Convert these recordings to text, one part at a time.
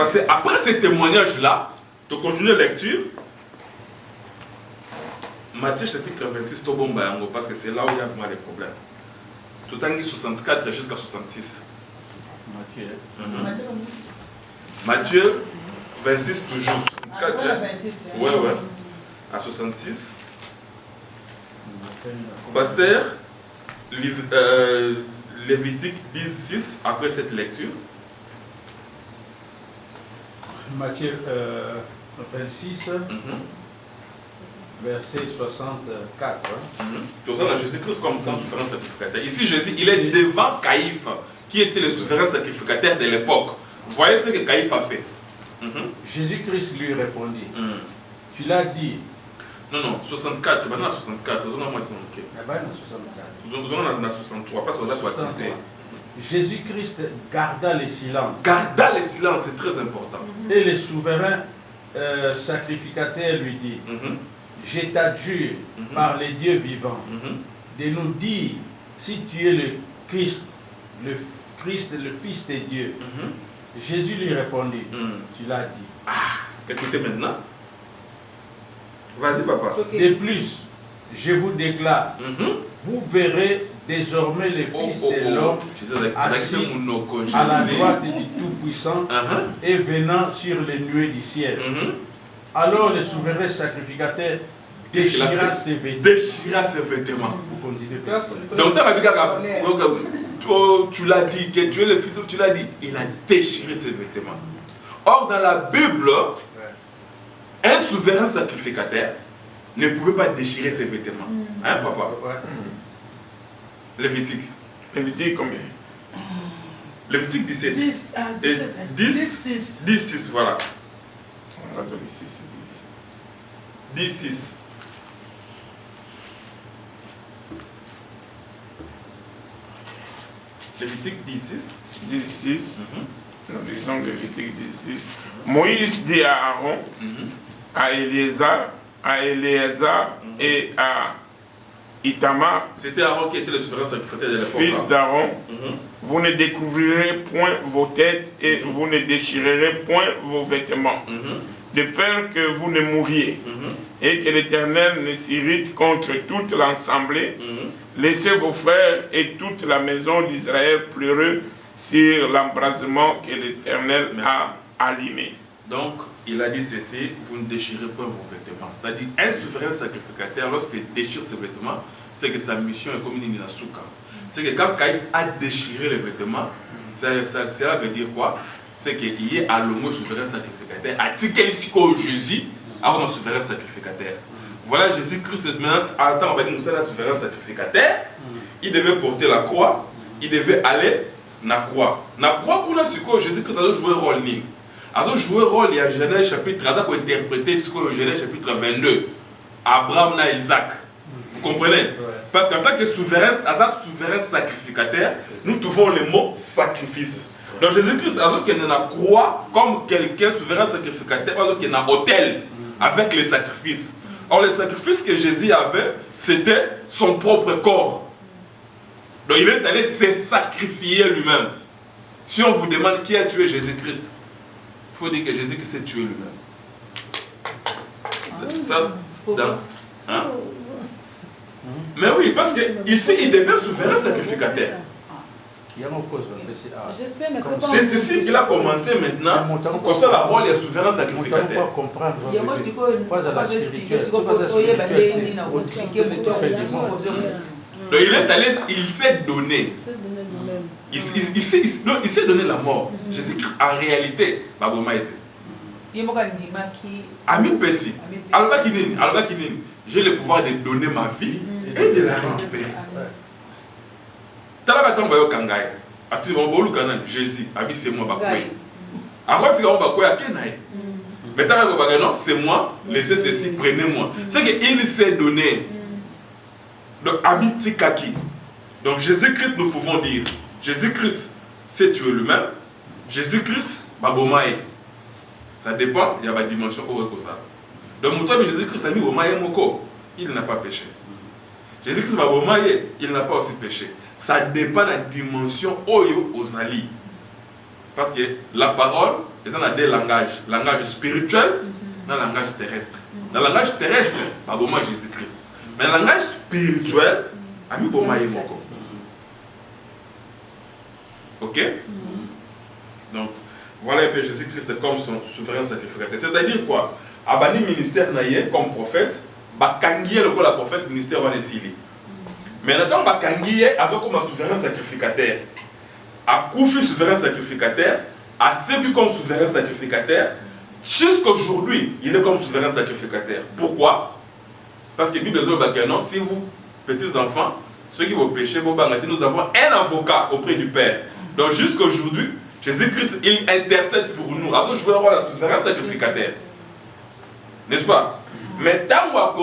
Parce que après ce témoignage-là, de continuer la lecture, Matthieu chapitre 26, parce que c'est là où il y a vraiment les problèmes. Tout en 64 jusqu'à 66. Matthieu 26 toujours. 26, ouais. À 66. Pasteur, Lévitique 10, après cette lecture. Matthieu 26, verset 64. Jésus-Christ comme grand souverain sacrificateur. Ici, Jésus, il est devant Caïphe, qui était le souverain sacrificateur de l'époque. Vous voyez ce que Caïphe a fait. Jésus-Christ lui répondit, tu l'as dit. Non, 64, maintenant 64, moi c'est ok. 63, parce qu'on a baptisé. Jésus-Christ garda le silence. Garda le silence, c'est très important. Et le souverain sacrificateur lui dit, je t'adjure par les dieux vivants de nous dire si tu es le Christ, le Fils de Dieu. Jésus lui répondit, tu l'as dit. Écoutez maintenant. Vas-y papa. De plus, je vous déclare, vous verrez désormais le Fils de l'homme assis à la droite du Tout-Puissant et venant sur les nuées du ciel. Alors le souverain sacrificateur déchira ses vêtements. Vous continuez. Donc tu l'as dit, que tu es le Fils de Dieu, tu l'as dit, il a déchiré ses vêtements. Or dans la Bible, un souverain sacrificateur ne pouvait pas déchirer ses vêtements. Hein, papa? Lévitique. Lévitique combien? Lévitique 17. 10, 6, voilà. 10, 6. Lévitique 10, 6. Nous disons Lévitique 16. Moïse dit à Aaron, à Éléazar et à Itamar, c'était Aaron qui était le souverain sacrificateur de l'époque. Fils d'Aaron, vous ne découvrirez point vos têtes et vous ne déchirerez point vos vêtements, de peur que vous ne mouriez et que l'Éternel ne s'irrite contre toute l'assemblée. Laissez vos frères et toute la maison d'Israël pleurer sur l'embrasement que l'Éternel a allumé. Donc, il a dit ceci, vous ne déchirez pas vos vêtements. C'est-à-dire, un souverain sacrificateur, lorsqu'il déchire ses vêtements, c'est que sa mission est comme une inasuka. C'est que quand Caïphe a déchiré les vêtements, cela veut dire quoi? C'est qu'il y a à l'homme souverain sacrificateur, à Tikelissiko Jésus, avant un souverain sacrificateur. Voilà Jésus-Christ, maintenant, attends, on va dire, nous sommes un souverain sacrificateur, il devait porter la croix, il devait aller na croix. Na croix qu'on a su que Jésus-Christ a joué un rôle. A joué un rôle, il y a Genèse chapitre 13, qu'on a interprété ce que Genèse chapitre 22. Abraham na Isaac. Vous comprenez? Parce qu'en tant que souverain sacrificateur, nous trouvons le mot sacrifice. Donc Jésus-Christ a joué na croix comme quelqu'un souverain sacrificateur, alors qu'il y a un autel avec les sacrifices. Or, le sacrifice que Jésus avait, c'était son propre corps. Donc il est allé se sacrifier lui-même. Si on vous demande qui a tué Jésus-Christ, il faut dire que Jésus-Christ s'est tué lui-même. Ça, hein? Mais oui, parce que ici il devient souverain sacrificateur. C'est ici qu'il a commencé maintenant. Comme ça, la rôle est souverain sacrificateur. Donc il est allé, il s'est donné. Il s'est donné la mort. Jésus-Christ en réalité, Baboma était. Ami Pessi, Alva Kinini, j'ai le pouvoir de donner ma vie et de la récupérer. Talakatomba yo kangai. Atu mbolu kanan Jésus, abi c'est moi bakoy. Avant tu on bakoy akenaye. Mais tant que non, c'est moi, laissez ceci, prenez-moi. C'est qu'il s'est donné. Donc ami Tikaki. Donc Jésus-Christ nous pouvons dire, Jésus-Christ s'est tué lui-même. Jésus-Christ babomae. Ça dépend, il y a une dimension au ça. Donc mon Jésus-Christ a mis au maïe moko, il n'a pas péché. Jésus-Christ babomae, il n'a pas aussi péché. Ça dépend de la dimension Oyo Ozali. Parce que la parole ils ont deux langages, langage spirituel et le langage terrestre. Dans le langage terrestre, pas bon Jésus-Christ. Mais le langage spirituel, ami bon Moko. Ok? Donc, voilà un peu Jésus-Christ comme son souverain sacrificateur. C'est-à-dire quoi? Abani ministère naïe comme prophète, bakangiye le la prophète ministère va nesili. Maintenant, bakangiye azo comme un souverain sacrificateur. A Koufi souverain sacrificateur, a servi comme souverain sacrificateur. Jusqu'aujourd'hui, il est comme souverain sacrificateur. Pourquoi? Parce que la Bible dit non, si vous, petits enfants, ceux qui vont pécher, nous avons un avocat auprès du Père. Donc jusqu'aujourd'hui, Jésus-Christ, il intercède pour nous. Alors, je veux avoir le souverain sacrificateur. N'est-ce pas? Mais tant que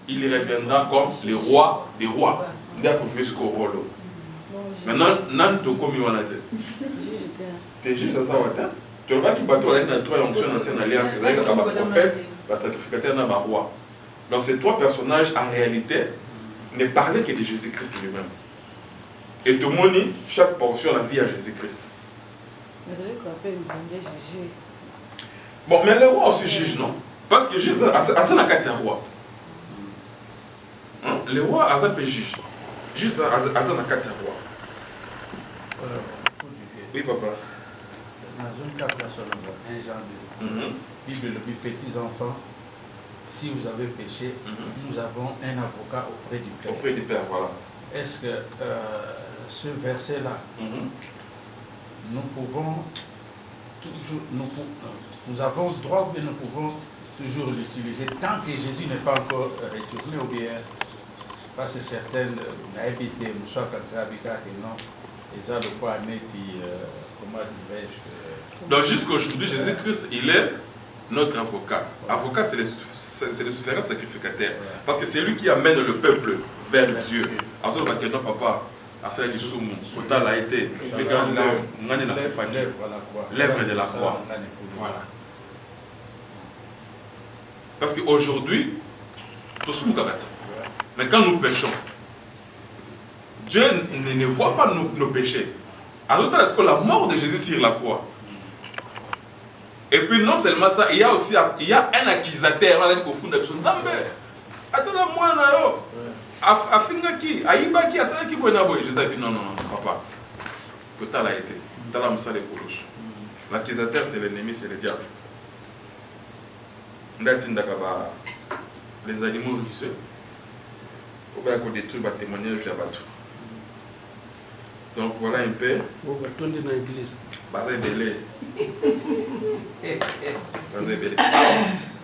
il reviendra comme le roi des rois. Jusqu'au rôle. Maintenant, Nanto comme il en a dit. Tu es juste à ça, tu vois qu'il y a trois fonctions dans cette alliance. Il y a un prophète, le sacrificateur et un roi. Donc ces trois personnages, en réalité, ne parlaient que de Jésus-Christ lui-même. Et tout le monde, chaque portion, la vie à Jésus-Christ. Bon, mais le roi aussi juge, non? Parce que Jésus a un roi. Le roi a un juge. Jésus a un roi. Oui, papa. Dans une carte nationale, 1 Jean 2, Bible, les petits enfants, si vous avez péché, nous avons un avocat auprès du Père. Auprès du Père, voilà. Est-ce que ce verset-là, nous pouvons toujours, nous avons droit, mais nous pouvons toujours l'utiliser tant que Jésus n'est pas encore retourné ou bien parce que certaines habité, nous sommes comme ça, avec non. Et ça, le point comment dirais-je. Donc jusqu'aujourd'hui, Jésus-Christ, il est notre avocat. Avocat, c'est le souverain sacrificateur. Parce que c'est lui qui amène le peuple vers Dieu. Alors, non, papa, autant a été l'œuvre de la croix. Voilà. Parce qu'aujourd'hui, mais quand nous péchons, Dieu ne voit pas nos péchés. Alors, est-ce que la mort de Jésus sur la croix? Et puis non seulement ça, il y a aussi un accusateur. Attends, moi, Afingaki, Aïbaki, Asalaki, Jésus a dit non, papa. Que t'as là été. T'as là, Moussa les Koulouches. L'accusateur, c'est l'ennemi, c'est le diable. Les animaux vicieux. On va détruire le témoignage de Batou. Donc voilà un peu.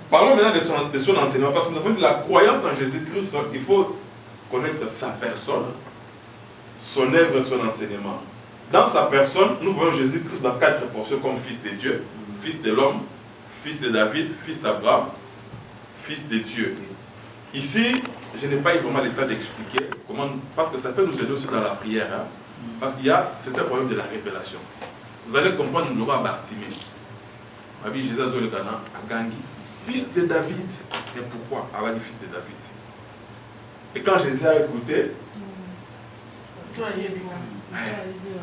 Parlons maintenant de son enseignement, parce que nous avons dit la croyance en Jésus-Christ, il faut connaître sa personne, son œuvre et son enseignement. Dans sa personne, nous voyons Jésus-Christ dans 4 portions comme fils de Dieu, fils de l'homme, fils de David, fils d'Abraham, fils de Dieu. Ici, je n'ai pas eu vraiment le temps d'expliquer comment, parce que ça peut nous aider aussi dans la prière. Hein, parce qu'il y a certains problèmes de la révélation. Vous allez comprendre le roi Bartimée. Jésus a le Ghana, à Gangi, fils de David. Et pourquoi avoir dit fils de David? Et quand Jésus a écouté,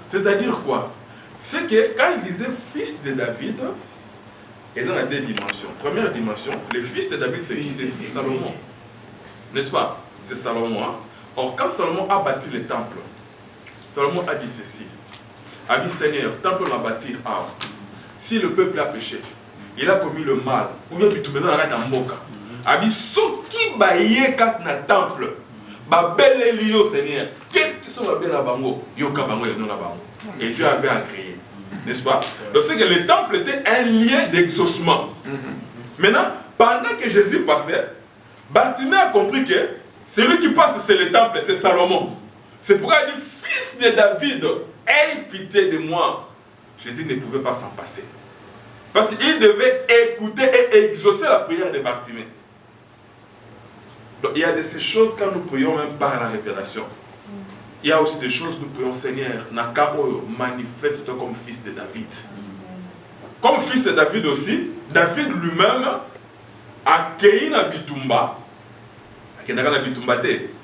c'est-à-dire quoi? C'est que quand il disait fils de David, il y a deux dimensions. Première dimension, le fils de David, c'est qui? C'est Salomon. N'est-ce pas? C'est Salomon. Hein? Or, quand Salomon a bâti le temple, Salomon a dit ceci. A dit Seigneur, temple on a bâti. Si le peuple a péché, il a commis le mal, ou bien tout besoin d'arrêter en moka. A dit ce qui baillait quand na temple, ba belle lio Seigneur. Quel qui sont la belle bango, yoka bango et non la bango. Et Dieu avait agréé, n'est-ce pas? Donc c'est que le temple était un lien d'exaucement. Maintenant, pendant que Jésus passait, Bartimée a compris que celui qui passe, c'est le temple, c'est Salomon. C'est pourquoi il dit, fils de David, aie pitié de moi. Jésus ne pouvait pas s'en passer. Parce qu'il devait écouter et exaucer la prière de Bartimée. Donc il y a de ces choses quand nous prions même par la révélation. Il y a aussi des choses nous prions, Seigneur, Nakao manifeste-toi comme fils de David. Comme fils de David aussi, David lui-même a cueilli na bitumba.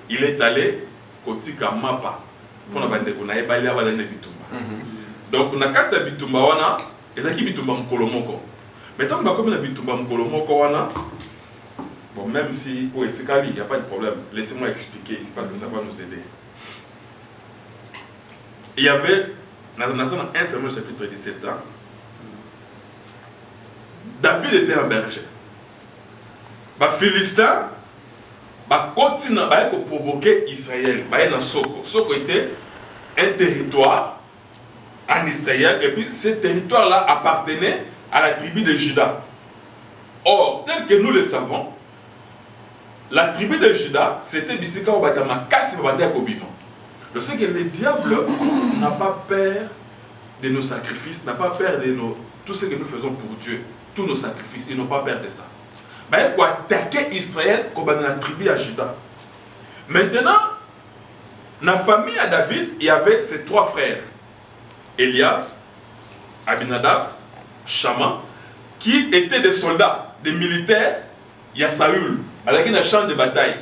Il est allé kotika mapa. Donc na kati ya bitumba wana ezaki bitumba mokolo moko. Mais tant que comme na bitumba mokolo moko wana, bon, même si au etikali, il n'y a pas de problème. Laissez-moi expliquer ici parce que ça va nous aider. Il y avait dans 1 Samuel chapitre 17 ans, David était un berger. Les Philistins continuent à provoquer Israël. Soko était un territoire en Israël et puis ce territoire-là appartenait à la tribu de Juda. Or, tel que nous le savons, la tribu de Juda, c'était Bisika Obadama, Kassi Babanda Kobino. Je sais que le diable n'a pas peur de nos sacrifices, n'a pas peur de tout ce que nous faisons pour Dieu. Tous nos sacrifices, ils n'ont pas peur de ça. Mais il faut attaquer Israël comme dans la tribu de Juda. Maintenant, dans la famille à David, il y avait ses 3 frères. Eliab, Abinadab, Shama, qui étaient des soldats, des militaires. Il y a Saül, avec un champ de bataille.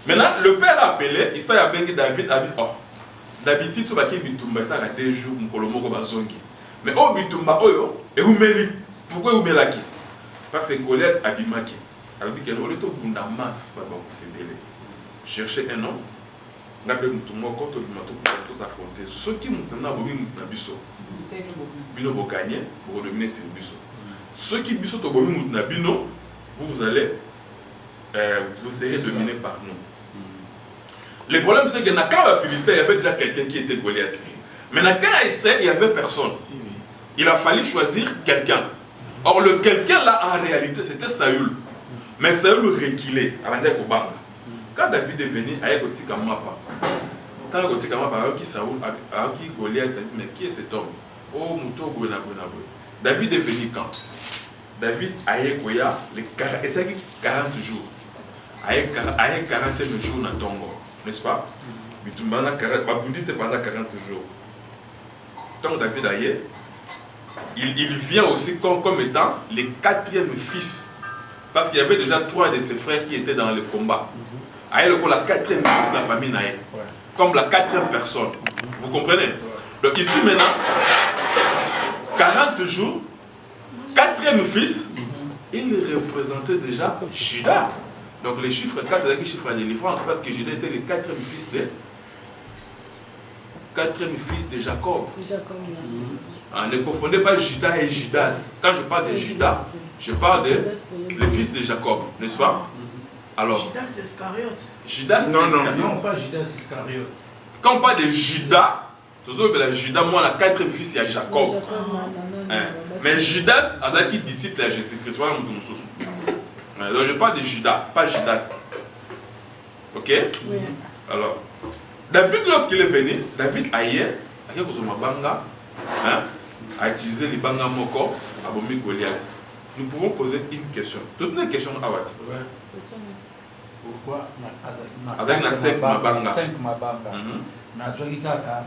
Maintenant, le père a appelé, il s'est appelé David, a dit, oh, d'habitude, ce qui est bitumba, ça a 2 jours, Mkolomoko Bazongi. Mais oh, bitumba, oh, et vous mêlez. Pourquoi vous mêlez? Parce que Goliath a bimaki. Alors, il y a un autre masse, chercher un homme, on a fait tous affronter. Ceux qui m'ont donné un biso, bino vous gagnez, vous redevenez sur le biso. Ceux qui biso to bomi bino, vous allez, vous serez dominé par nous. Le problème c'est que dans le Philistin, il y avait déjà quelqu'un qui était Goliath. Mais dans le Israël, il n'y avait personne. Il a fallu choisir quelqu'un. Or, le quelqu'un là, en réalité, c'était Saül. Mais Saül reculait. Quand David est venu, il y a un petit Kamapa. Quand il y a un petit Kamapa, il y a un petit Goliath, mais qui est cet homme? Oh, Mouto Bonabonabo. David est venu quand? David a eu 40 jours. A eu 40e jour dans Tongo. N'est-ce pas? Pendant 40 jours. Tant que David a eu, il vient aussi comme étant le 4e fils. Parce qu'il y avait déjà 3 de ses frères qui étaient dans le combat. Il y a la 4e fils de la famille Naïe. Comme la 4e personne. Vous comprenez? Donc ici maintenant, 40 jours, 4e fils, il représentait déjà Juda. Donc les chiffres 4, c'est le chiffre de délivrance. Parce que Juda était le 4e fils de Jacob. Ne confondez pas Judas et Judas. Quand je parle de Judas, je parle de le fils de Jacob, n'est-ce pas? Alors, Judas Iscariote. Judas, non, pas Judas Iscariote. Quand on parle de Judas, Judas, moi, la 4e fils, il y a Jacob. Mais Judas, c'est qui disciple à Jésus-Christ. Voilà mon sous. Donc je parle de Judas, pas Judas. Ok? Oui. Alors, David, lorsqu'il est venu, David ailleurs, a utilisé les banga moko à Bomi Goliath. Nous pouvons poser une question. Toute une question à Wati. Pourquoi avec na 5 mabanga? 5 mabanga.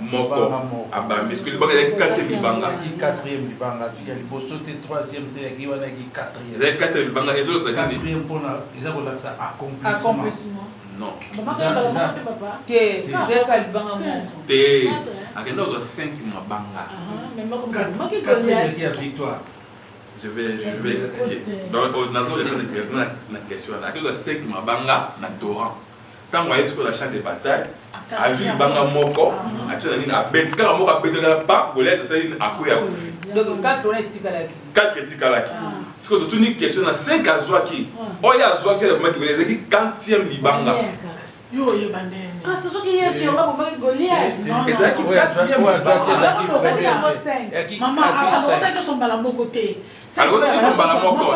Moko. Abami. Est-ce que le banga est 4e libanga? 4e libanga. Tu as le bosso 3e, tu as 4e. Il y a 4e libanga. Et ça dit 4e pour ça accomplissement. Non. T'es. Avec nous 5 mabanga. Victoire. Je vais expliquer. Donc, on a une question. Il y a 5 mabanga na Torah. Quand on a ce qu'on a champ de bataille, a vu le banga moko, a tu a betika moko a betika pas, Goliath c'est une akuya kufi. Donc 4 on est tikalaki. 4 tikalaki. Ce que tu une question na 5 azwaki. Oya azwaki le mec Goliath qui 40e libanga. Yo bandene. Ah, c'est sûr qu'il y a sur moi pour Goliath. Et ça qui 4e libanga. Maman, on a son balamo côté. Alors, ils sont balamoko. A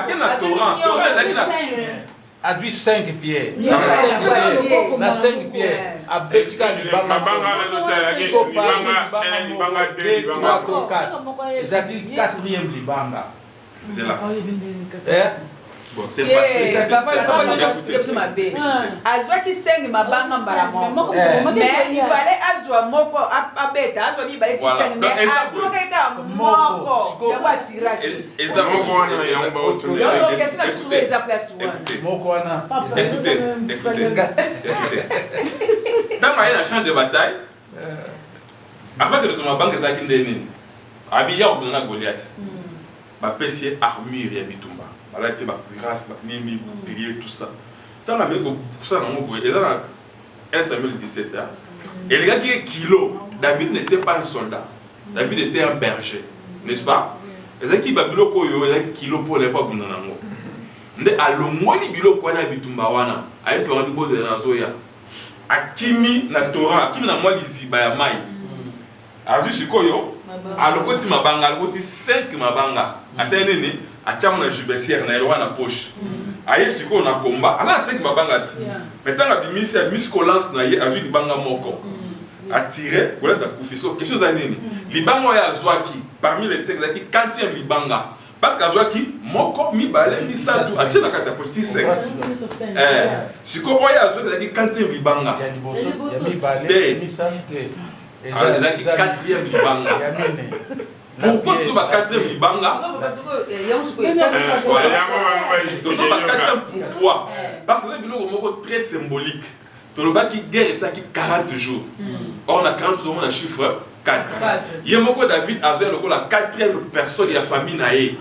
quel Torah? A dû 5 pieds. Na 5 pieds. A betika libanga. Ezaki 4e libanga. C'est là. Bon, c'est facile. Azwaki 5 mabanga mbala moko. Mais il fallait azwa moko abeta, azwa bi baleti 5 mais azwa kaka moko. Ya ba tiraki. Exactement. Donc qu'est-ce que tu fais exemple là Moko wana. Écoutez. Dans la champ de bataille, avant que nous banque za kindeni abiya obuna Goliath ba pesier armure ya bitumba bala ti ba cuirasse ba nini bouclier tout ça tant la meko ça na ngo et dans 1 Samuel 17 et les gars qui est kilo David n'était pas un soldat David était un berger n'est-ce pas les qui ba biloko yo les kilo pour les pas buna nango nde alongoli biloko na bitumba wana ayesi ba biboze na zoya akimi na Torah akimi na mwa liziba ya mai azu shikoyo alokoti mabanga alokoti 5 mabanga asa nene achama na jubesière na elwa na poche aye sikoyo na komba asa 5 mabanga ti metanga bimisi ko lance na ye azu libanga moko attiré voilà da kufiso quelque chose à nene libanga ya azwaki parmi les 5 zaki 40e libanga parce que azwaki moko mibale misatu achena kata poche 5 sikoyo oya azwaki zaki 40e libanga ya liboso ya mibale misante alors les qui 4e libanga pourquoi tu vas 4e libanga pourquoi parce que c'est biloko très symbolique toloba qui guerre ça qui 40 jours or on a 40 jours on a chiffre 4 yemoko David a joué la 4e personne de la famille naé